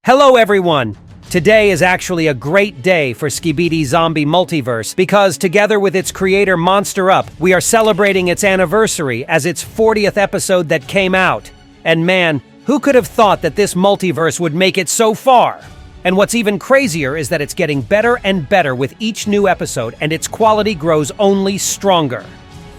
Hello everyone! Today is actually a great day for Skibidi Zombie Multiverse because together with its creator MonsterUp, we are celebrating its anniversary as its 40th episode that came out. And man, who could have thought that this multiverse would make it so far? And what's even crazier is that it's getting better and better with each new episode and its quality grows only stronger.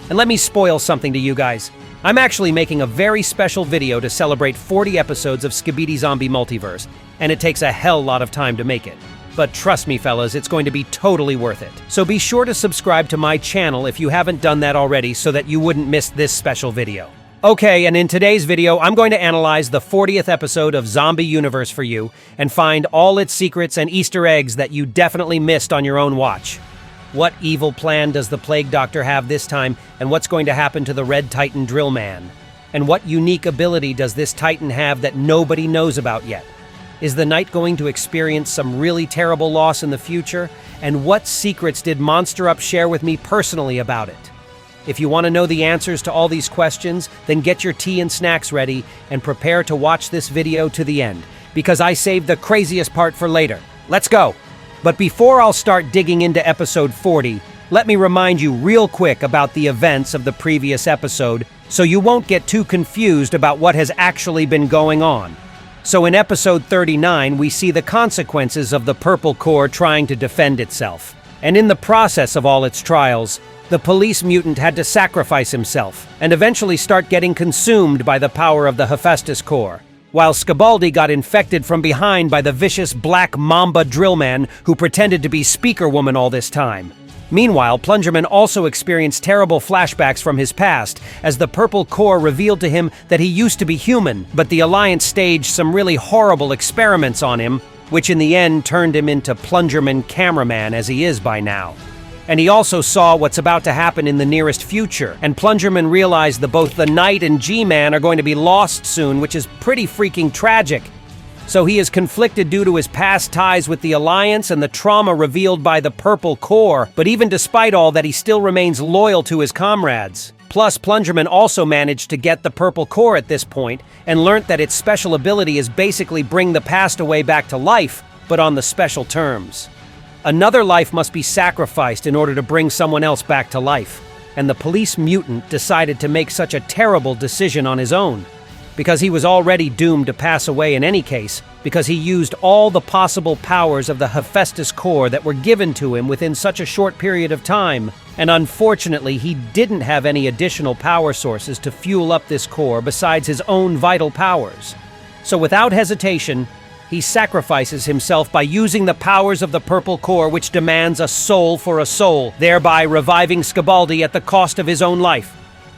And let me spoil something to you guys. I'm actually making a very special video to celebrate 40 episodes of Skibidi Zombie Multiverse, and it takes a hell lot of time to make it. But trust me fellas, it's going to be totally worth it. So be sure to subscribe to my channel if you haven't done that already so that you wouldn't miss this special video. Okay, and in today's video, I'm going to analyze the 40th episode of Zombie Universe for you and find all its secrets and Easter eggs that you definitely missed on your own watch. What evil plan does the Plague Doctor have this time, and what's going to happen to the Red Titan Drillman? And what unique ability does this Titan have that nobody knows about yet? Is the Knight going to experience some really terrible loss in the future? And what secrets did MonsterUp share with me personally about it? If you want to know the answers to all these questions, then get your tea and snacks ready and prepare to watch this video to the end, because I saved the craziest part for later. Let's go! But before I'll start digging into episode 40, let me remind you real quick about the events of the previous episode so you won't get too confused about what has actually been going on. So in episode 39, we see the consequences of the Purple Corps trying to defend itself. And in the process of all its trials, the police mutant had to sacrifice himself and eventually start getting consumed by the power of the Hephaestus Corps, while Skibidi got infected from behind by the vicious Black Mamba Drillman who pretended to be Speaker Woman all this time. Meanwhile, Plungerman also experienced terrible flashbacks from his past as the Purple Corps revealed to him that he used to be human, but the Alliance staged some really horrible experiments on him, which in the end turned him into plungerman cameraman as he is by now. And he also saw what's about to happen in the nearest future, and Plungerman realized that both the Knight and G-Man are going to be lost soon, which is pretty freaking tragic. So he is conflicted due to his past ties with the Alliance and the trauma revealed by the Purple Corps, but even despite all that, he still remains loyal to his comrades. Plus, Plungerman also managed to get the Purple Corps at this point, and learnt that its special ability is basically bring the passed away back to life, but on the special terms. Another life must be sacrificed in order to bring someone else back to life, and the police mutant decided to make such a terrible decision on his own, because he was already doomed to pass away in any case, because he used all the possible powers of the Hephaestus Corps that were given to him within such a short period of time, and unfortunately he didn't have any additional power sources to fuel up this core besides his own vital powers. So without hesitation, he sacrifices himself by using the powers of the Purple Corps, which demands a soul for a soul, thereby reviving Skibidi at the cost of his own life.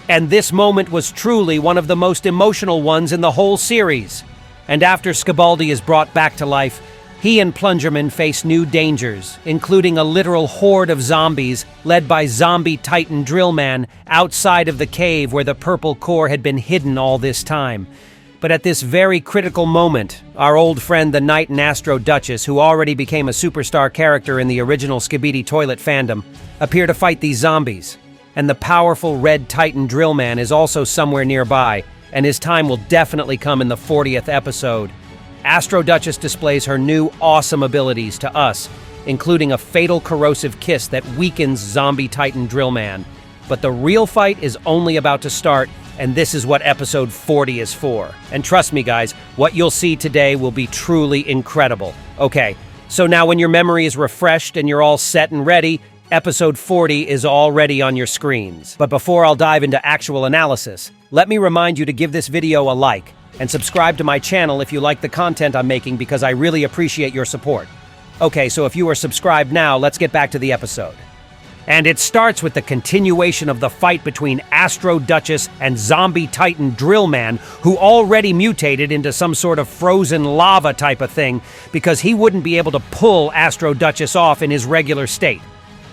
And this moment was truly one of the most emotional ones in the whole series. And after Skibidi is brought back to life, he and Plungerman face new dangers, including a literal horde of zombies led by Zombie Titan Drillman outside of the cave where the Purple Corps had been hidden all this time. But at this very critical moment, our old friend the Knight and Astro Duchess, who already became a superstar character in the original Skibidi toilet fandom, appear to fight these zombies. And the powerful Red Titan Drillman is also somewhere nearby, and his time will definitely come in the 40th episode. Astro Duchess displays her new awesome abilities to us, including a fatal corrosive kiss that weakens Zombie Titan Drillman. But the real fight is only about to start, and this is what episode 40 is for. And trust me guys, what you'll see today will be truly incredible. Okay, so now when your memory is refreshed and you're all set and ready, episode 40 is already on your screens. But before I'll dive into actual analysis, let me remind you to give this video a like and subscribe to my channel if you like the content I'm making, because I really appreciate your support. Okay, so if you are subscribed now, let's get back to the episode. And it starts with the continuation of the fight between Astro Duchess and Zombie Titan Drillman, who already mutated into some sort of frozen lava type of thing because he wouldn't be able to pull Astro Duchess off in his regular state.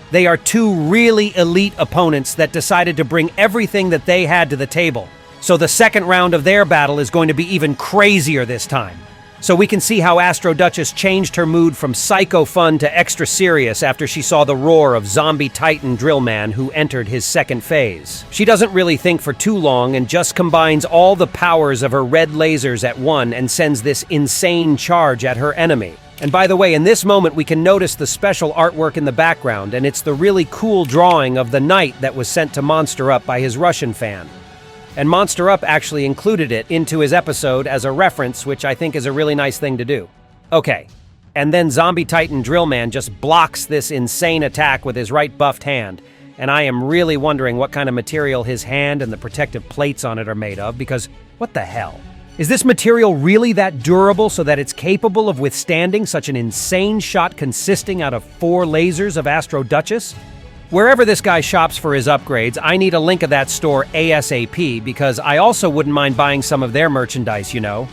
They are two really elite opponents that decided to bring everything that they had to the table. So the second round of their battle is going to be even crazier this time. So we can see how Astro Duchess changed her mood from psycho fun to extra serious after she saw the roar of zombie titan Drillman who entered his second phase. She doesn't really think for too long and just combines all the powers of her red lasers at one and sends this insane charge at her enemy. And by the way, in this moment we can notice the special artwork in the background, and it's the really cool drawing of the knight that was sent to MonsterUp by his Russian fan. And MonsterUp actually included it into his episode as a reference, which I think is a really nice thing to do. Okay, and then Zombie Titan Drillman just blocks this insane attack with his right buffed hand, and I am really wondering what kind of material his hand and the protective plates on it are made of, because what the hell? Is this material really that durable so that it's capable of withstanding such an insane shot consisting out of 4 lasers of Astro Duchess? Wherever this guy shops for his upgrades, I need a link of that store ASAP because I also wouldn't mind buying some of their merchandise, you know.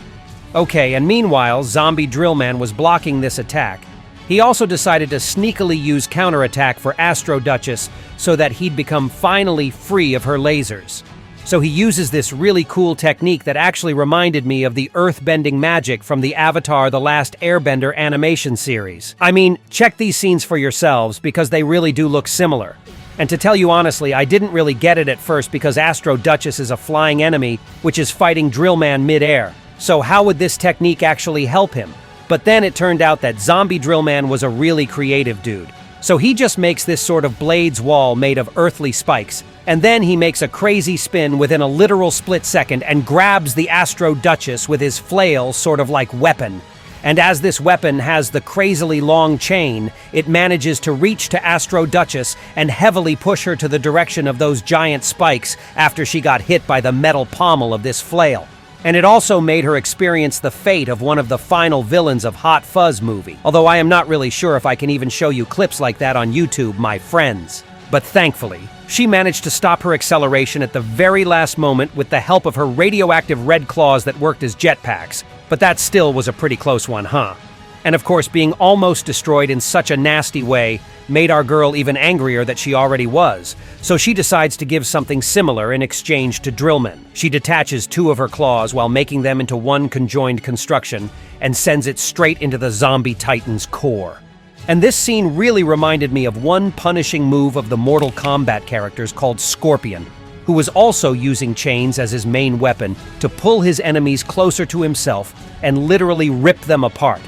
Okay, and meanwhile, Zombie Drillman was blocking this attack. He also decided to sneakily use counterattack for Astro Duchess so that he'd become finally free of her lasers. So he uses this really cool technique that actually reminded me of the earth-bending magic from the Avatar: The Last Airbender animation series. I mean, check these scenes for yourselves because they really do look similar. And to tell you honestly, I didn't really get it at first because Astro Duchess is a flying enemy which is fighting Drillman mid-air. So how would this technique actually help him? But then it turned out that Zombie Drillman was a really creative dude. So he just makes this sort of blades wall made of earthly spikes, and then he makes a crazy spin within a literal split second and grabs the Astro Duchess with his flail sort of like weapon. And as this weapon has the crazily long chain, it manages to reach to Astro Duchess and heavily push her to the direction of those giant spikes after she got hit by the metal pommel of this flail. And it also made her experience the fate of one of the final villains of Hot Fuzz movie. Although I am not really sure if I can even show you clips like that on YouTube, my friends. But thankfully, she managed to stop her acceleration at the very last moment with the help of her radioactive red claws that worked as jetpacks. But that still was a pretty close one, huh? And of course, being almost destroyed in such a nasty way made our girl even angrier that she already was. So she decides to give something similar in exchange to Drillman. She detaches 2 of her claws while making them into one conjoined construction and sends it straight into the zombie titan's core. And this scene really reminded me of one punishing move of the Mortal Kombat characters called Scorpion, who was also using chains as his main weapon to pull his enemies closer to himself and literally rip them apart.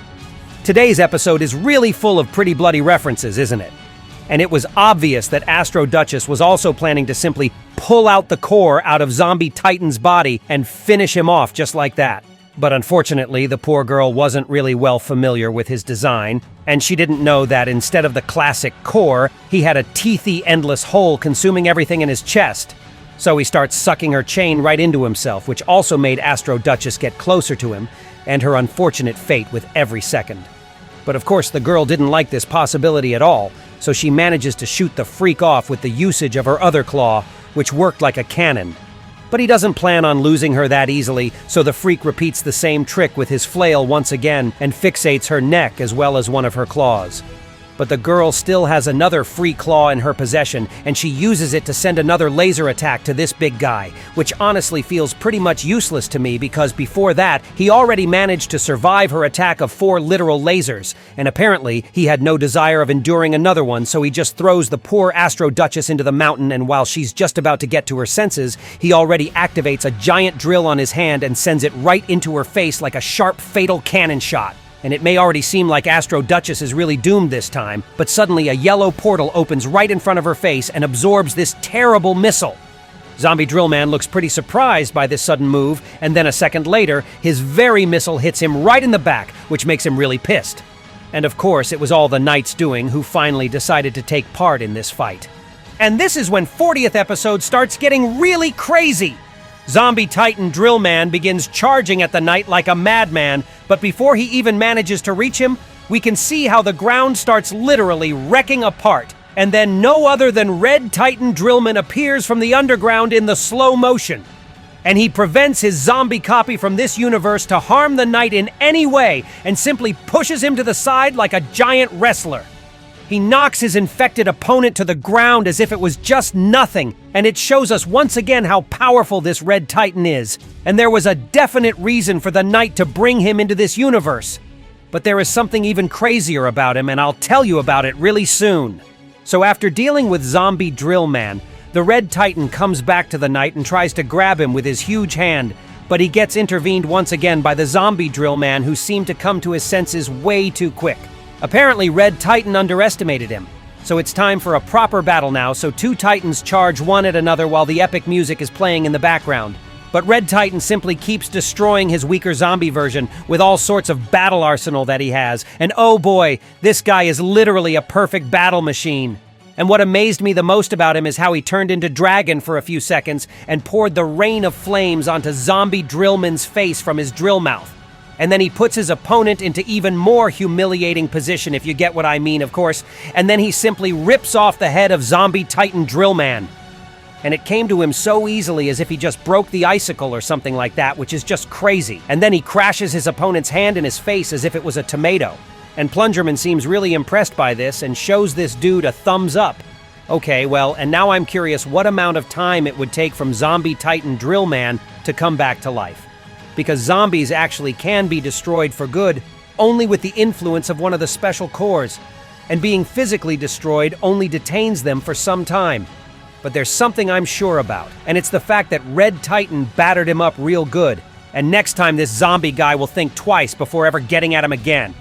Today's episode is really full of pretty bloody references, isn't it? And it was obvious that Astro Duchess was also planning to simply pull out the core out of Zombie Titan's body and finish him off just like that. But unfortunately, the poor girl wasn't really well familiar with his design, and she didn't know that instead of the classic core, he had a teethy, endless hole consuming everything in his chest. So he starts sucking her chain right into himself, which also made Astro Duchess get closer to him, and her unfortunate fate with every second. But of course, the girl didn't like this possibility at all, so she manages to shoot the freak off with the usage of her other claw, which worked like a cannon. But he doesn't plan on losing her that easily, so the freak repeats the same trick with his flail once again and fixates her neck as well as one of her claws. But the girl still has another free claw in her possession, and she uses it to send another laser attack to this big guy, which honestly feels pretty much useless to me because before that, he already managed to survive her attack of 4 literal lasers, and apparently he had no desire of enduring another one, so he just throws the poor Astro Duchess into the mountain, and while she's just about to get to her senses, he already activates a giant drill on his hand and sends it right into her face like a sharp, fatal cannon shot. And it may already seem like Astro Duchess is really doomed this time, but suddenly a yellow portal opens right in front of her face and absorbs this terrible missile. Zombie Drillman looks pretty surprised by this sudden move, and then a second later, his very missile hits him right in the back, which makes him really pissed. And of course, it was all the Knight's doing who finally decided to take part in this fight. And this is when 40th episode starts getting really crazy. Zombie Titan Drillman begins charging at the Knight like a madman, but before he even manages to reach him, we can see how the ground starts literally wrecking apart, and then no other than Red Titan Drillman appears from the underground in the slow motion. And he prevents his zombie copy from this universe to harm the Knight in any way, and simply pushes him to the side like a giant wrestler. He knocks his infected opponent to the ground as if it was just nothing, and it shows us once again how powerful this Red Titan is. And there was a definite reason for the Knight to bring him into this universe. But there is something even crazier about him, and I'll tell you about it really soon. So after dealing with zombie Drillman, the Red Titan comes back to the Knight and tries to grab him with his huge hand, but he gets intervened once again by the zombie Drillman, who seemed to come to his senses way too quick. Apparently, Red Titan underestimated him. So it's time for a proper battle now, so two Titans charge one at another while the epic music is playing in the background. But Red Titan simply keeps destroying his weaker zombie version with all sorts of battle arsenal that he has. And oh boy, this guy is literally a perfect battle machine. And what amazed me the most about him is how he turned into dragon for a few seconds and poured the rain of flames onto zombie Drillman's face from his drill mouth. And then he puts his opponent into even more humiliating position, if you get what I mean, of course. And then he simply rips off the head of zombie Titan Drillman. And it came to him so easily, as if he just broke the icicle or something like that, which is just crazy. And then he crashes his opponent's hand in his face as if it was a tomato. And Plungerman seems really impressed by this and shows this dude a thumbs up. Okay, well, and now I'm curious what amount of time it would take from zombie Titan Drillman to come back to life. Because zombies actually can be destroyed for good only with the influence of one of the special cores. And being physically destroyed only detains them for some time. But there's something I'm sure about, and it's the fact that Red Titan battered him up real good, and next time this zombie guy will think twice before ever getting at him again.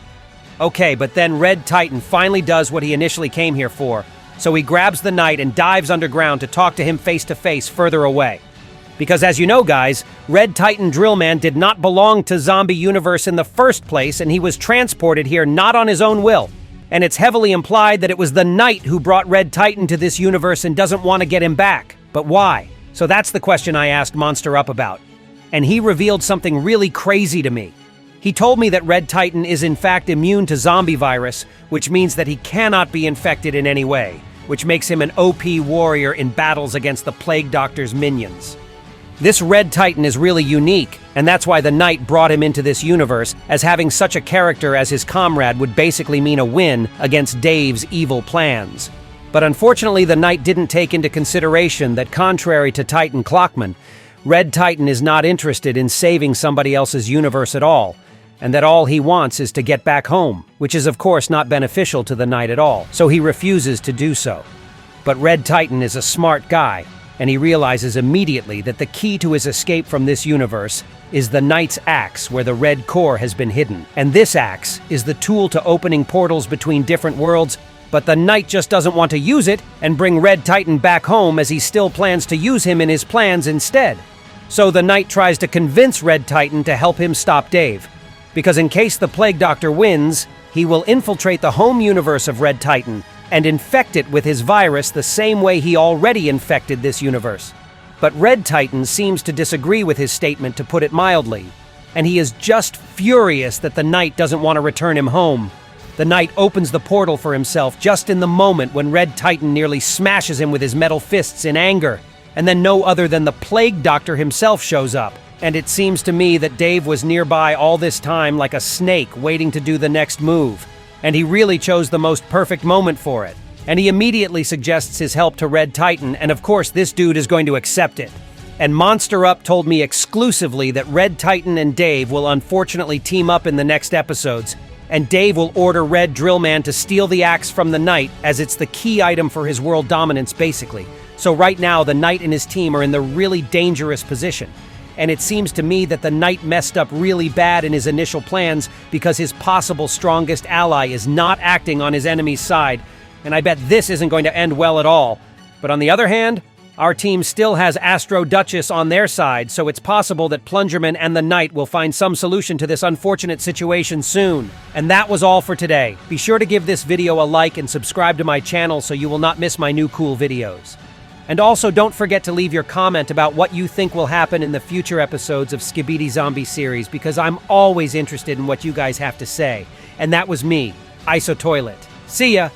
Okay, but then Red Titan finally does what he initially came here for, so he grabs the Knight and dives underground to talk to him face to face further away. Because as you know guys, Red Titan Drillman did not belong to Zombie Universe in the first place, and he was transported here not on his own will. And it's heavily implied that it was the Knight who brought Red Titan to this universe and doesn't want to get him back. But why? So that's the question I asked MonsterUp about. And he revealed something really crazy to me. He told me that Red Titan is in fact immune to zombie virus, which means that he cannot be infected in any way, which makes him an OP warrior in battles against the Plague Doctor's minions. This Red Titan is really unique, and that's why the Knight brought him into this universe, as having such a character as his comrade would basically mean a win against Dave's evil plans. But unfortunately, the Knight didn't take into consideration that contrary to Titan Clockman, Red Titan is not interested in saving somebody else's universe at all, and that all he wants is to get back home, which is of course not beneficial to the Knight at all, so he refuses to do so. But Red Titan is a smart guy, and he realizes immediately that the key to his escape from this universe is the Knight's axe where the red core has been hidden. And this axe is the tool to opening portals between different worlds, but the Knight just doesn't want to use it and bring Red Titan back home, as he still plans to use him in his plans instead. So the Knight tries to convince Red Titan to help him stop Dave, because in case the Plague Doctor wins, he will infiltrate the home universe of Red Titan and infect it with his virus the same way he already infected this universe. But Red Titan seems to disagree with his statement, to put it mildly, and he is just furious that the Knight doesn't want to return him home. The Knight opens the portal for himself just in the moment when Red Titan nearly smashes him with his metal fists in anger, and then no other than the Plague Doctor himself shows up. And it seems to me that Dave was nearby all this time like a snake waiting to do the next move. And he really chose the most perfect moment for it. And he immediately suggests his help to Red Titan, and of course this dude is going to accept it. And MonsterUp told me exclusively that Red Titan and Dave will unfortunately team up in the next episodes, and Dave will order Red Drillman to steal the axe from the Knight, as it's the key item for his world dominance basically. So right now the Knight and his team are in the really dangerous position. And it seems to me that the Knight messed up really bad in his initial plans because his possible strongest ally is not acting on his enemy's side, and I bet this isn't going to end well at all. But on the other hand, our team still has Astro Duchess on their side, so it's possible that Plungerman and the Knight will find some solution to this unfortunate situation soon. And that was all for today. Be sure to give this video a like and subscribe to my channel so you will not miss my new cool videos. And also don't forget to leave your comment about what you think will happen in the future episodes of Skibidi Zombie series, because I'm always interested in what you guys have to say. And that was me, IsoToilet. See ya!